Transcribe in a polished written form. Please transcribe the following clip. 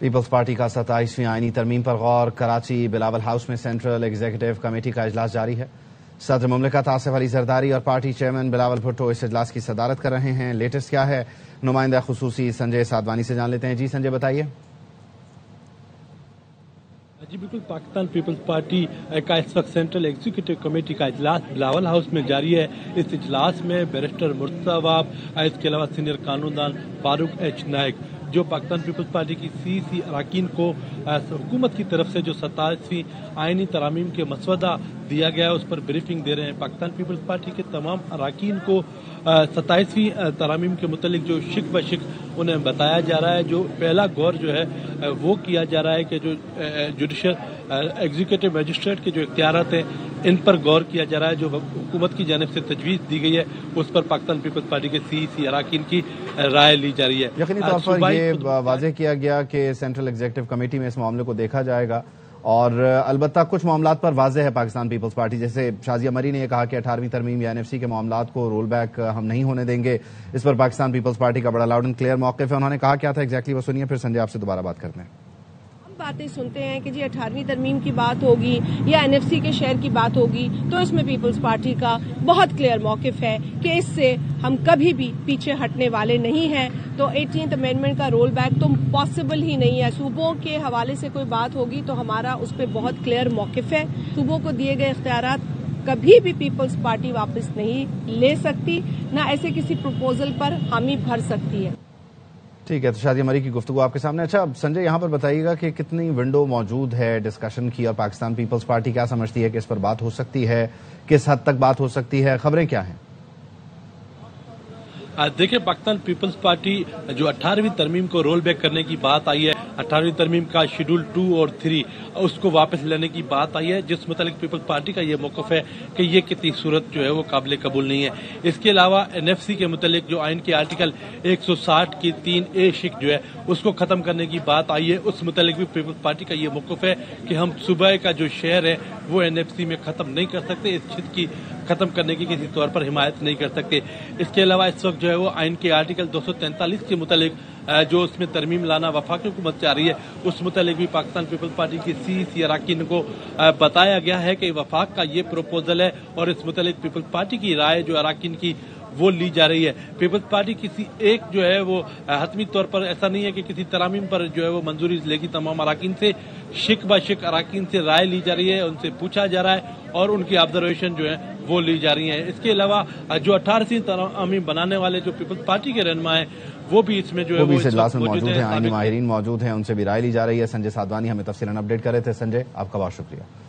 Peoples party کا 27ویں آئینی ترمیم پر غور۔ کراچی بلاول ہاؤس میں سینٹرل ایگزیکٹو کمیٹی کا اجلاس جاری ہے۔ صدر مملکت آصف علی زرداری اور پارٹی چیئرمین بلاول بھٹو اس اجلاس کی صدارت کر رہے ہیں۔ لیٹسٹ کیا ہے، نمائندہ خصوصی سنجے سادوانی سے جان لیتے ہیں۔ جی سنجے بتائیے۔ جی بالکل، پاکستان پیپلز پارٹی کا اس وقت سینٹرل ایگزیکٹو کمیٹی کا اجلاس بلاول ہاؤس میں جاری ہے۔ اس اجلاس میں بیرسٹر مرتضی واب، اس کے علاوہ سینئر قانون دان فاروق ایچ نائک، جو پاکستان پیپلز پارٹی کی سی اراکین کو حکومت کی طرف سے جو 27ویں آئینی ترامیم کے مسودہ دیا گیا ہے اس پر بریفنگ دے رہے ہیں۔ پاکستان پیپلز پارٹی کے تمام اراکین کو 27ویں ترامیم کے متعلق جو شک بشک انہیں بتایا جا رہا ہے۔ جو پہلا غور جو ہے وہ کیا جا رہا ہے کہ جو جوڈیشل ایگزیکٹو میجسٹریٹ کے جو اختیارات ہیں ان پر غور کیا جا رہا ہے۔ جو حکومت کی جانب سے تجویز دی گئی ہے اس پر پاکستان پیپلز پارٹی کے سی اراکین کی رائے لی جا رہی ہے۔ یقینی طور پر یہ واضح کیا گیا کہ سینٹرل ایگزیکٹو کمیٹی میں اس معاملے کو دیکھا جائے گا، اور البتہ کچھ معاملات پر واضح ہے پاکستان پیپلز پارٹی، جیسے شازیہ مری نے یہ کہا کہ 18ویں ترمیم یا NFC کے معاملات کو رول بیک ہم نہیں ہونے دیں گے۔ اس پر پاکستان پیپلز پارٹی کا بڑا لاؤڈ اینڈ کلیئر موقف ہے۔ انہوں نے کہا کیا تھا ایگزیکٹلی وہ سنیے، پھر سنجے آپ سے دوبارہ بات کرتے ہیں۔ باتیں سنتے ہیں کہ جی 18ویں ترمیم کی بات ہوگی یا NFC کے شیئر کی بات ہوگی، تو اس میں پیپلز پارٹی کا بہت کلیئر موقف ہے کہ اس سے ہم کبھی بھی پیچھے ہٹنے والے نہیں ہیں۔ تو 18th امینڈمنٹ کا رول بیک تو پاسبل ہی نہیں ہے۔ صوبوں کے حوالے سے کوئی بات ہوگی تو ہمارا اس پہ بہت کلیئر موقف ہے۔ صوبوں کو دیے گئے اختیارات کبھی بھی پیپلز پارٹی واپس نہیں لے سکتی، نہ ایسے کسی پروپوزل پر حامی بھر سکتی ہے۔ ٹھیک ہے، تو شازیہ مری کی گفتگو آپ کے سامنے۔ اچھا سنجے، یہاں پر بتائیے گا کہ کتنی ونڈو موجود ہے ڈسکشن کی، اور پاکستان پیپلز پارٹی کیا سمجھتی ہے کہ اس پر بات ہو سکتی ہے، کس حد تک بات ہو سکتی ہے، خبریں کیا ہیں؟ دیکھیں، پاکستان پیپلز پارٹی جو 18ویں ترمیم کو رول بیک کرنے کی بات آئی ہے، 18ویں ترمیم کا شیڈول 2 اور 3 اس کو واپس لینے کی بات آئی ہے، جس متعلق پیپلز پارٹی کا یہ موقف ہے کہ یہ کتنی صورت جو ہے وہ قابل قبول نہیں ہے۔ اس کے علاوہ NFC کے متعلق جو آئین کے آرٹیکل 160 کی 3A شک جو ہے اس کو ختم کرنے کی بات آئی ہے، اس متعلق بھی پیپلز پارٹی کا یہ موقف ہے کہ ہم صوبہ کا جو شہر ہے وہ NFC میں ختم نہیں کر سکتے، اس شک کی ختم کرنے کی کسی طور پر حمایت نہیں کر سکتے۔ اس کے علاوہ اس وقت جو ہے وہ آئین کے آرٹیکل 243 کے متعلق جو اس میں ترمیم لانا وفاقی حکومت چاہ رہی ہے، اس متعلق بھی پاکستان پیپلز پارٹی کی سی اراکین کو بتایا گیا ہے کہ وفاق کا یہ پروپوزل ہے، اور اس متعلق پیپلز پارٹی کی رائے جو اراکین کی وہ لی جا رہی ہے۔ پیپلز پارٹی کسی ایک جو ہے وہ حتمی طور پر ایسا نہیں ہے کہ کسی ترامیم پر جو ہے وہ منظوری لے گی، تمام اراکین سے شک بہ شک اراکین سے رائے لی جا رہی ہے، ان سے پوچھا جا رہا ہے اور ان کی آبزرویشن جو ہے وہ لی جا رہی ہیں۔ اس کے علاوہ جو 18ویں ترمیم بنانے والے جو پیپلز پارٹی کے رہنما ہیں وہ بھی اس میں جو ہے وہ اجلاس میں موجود ہیں، آئینی ماہرین موجود ہیں، ان سے بھی رائے لی جا رہی ہے۔ سنجے سادوانی ہمیں تفصیلاً اپڈیٹ کر رہے تھے۔ سنجے، آپ کا بہت شکریہ۔